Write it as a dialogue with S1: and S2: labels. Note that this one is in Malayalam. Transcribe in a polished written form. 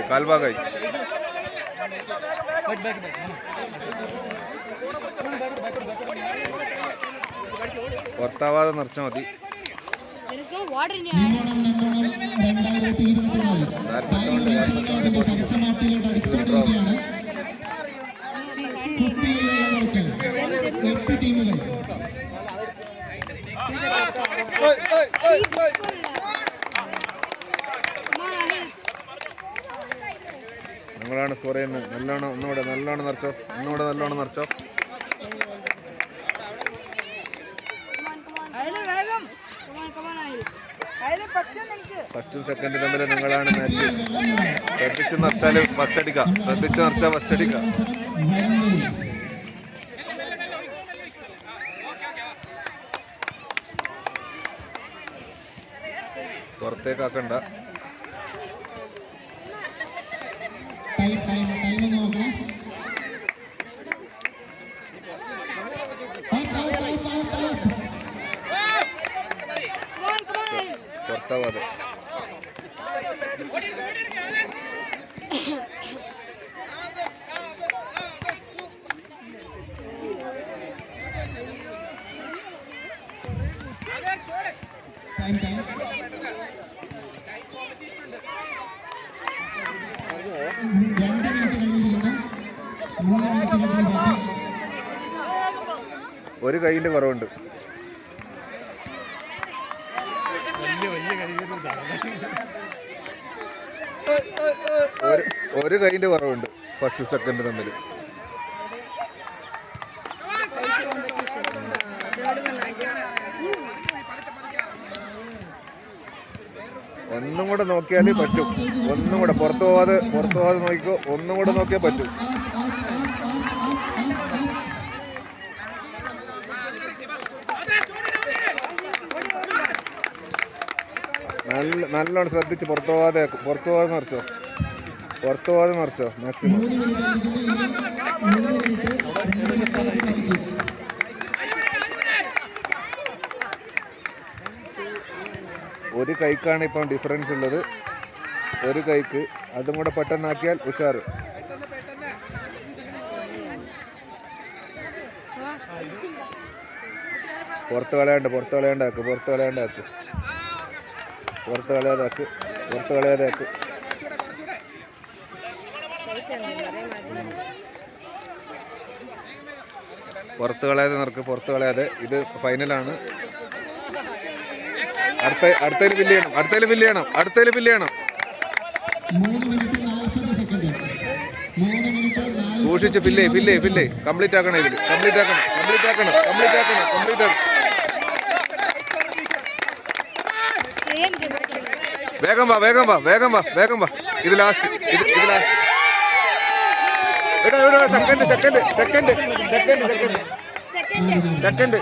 S1: കാൽഭാഗായി പുറത്താവാതെ നിറച്ചാൽ മതി. നിങ്ങളാണ് സ്കോർ ചെയ്യുന്നത്. നല്ലോണം നല്ലോണം നിറച്ചോ. ഫസ്റ്റും സെക്കൻഡ് തമ്മിൽ നിങ്ങളാണ് മാച്ച്. ശ്രദ്ധിച്ച് നിറച്ചാൽ ഫസ്റ്റ് അടിക്കാം. പുറത്തേക്കാക്കണ്ട. പുറത്താവാതെ ഒരു കൈയിന്റെ കുറവുണ്ട്. ഒരു കൈയിന്റെ കുറവുണ്ട് ഫസ്റ്റ് സെക്കൻഡ് തമ്മിൽ. ഒന്നും കൂടെ നോക്കിയാൽ പറ്റും. ഒന്നും കൂടെ പുറത്തു പോവാതെ നോക്കിക്കോ. ഒന്നും കൂടെ നോക്കിയാൽ പറ്റും. നല്ലോണം ശ്രദ്ധിച്ച് പുറത്തു പോവാതെ നിറച്ചോ മാക്സിമം. ഒരു കൈക്കാണ് ഇപ്പം ഡിഫറൻസ് ഉള്ളത്. ഒരു കൈക്ക് അതും കൂടെ പെട്ടെന്നാക്കിയാൽ ഉഷാറ്. പുറത്ത് കളയാതെ ആക്ക്. പുറത്ത് കളയാതെ. ഇത് ഫൈനലാണ്. അടുത്തതിൽ ഫില്ല് ചെയ്യണം. സൂക്ഷിച്ച് ഫില്ല് കംപ്ലീറ്റ് ആക്കണം. വേഗം വാ. ഇത് ലാസ്റ്റ്. സെക്കൻഡ്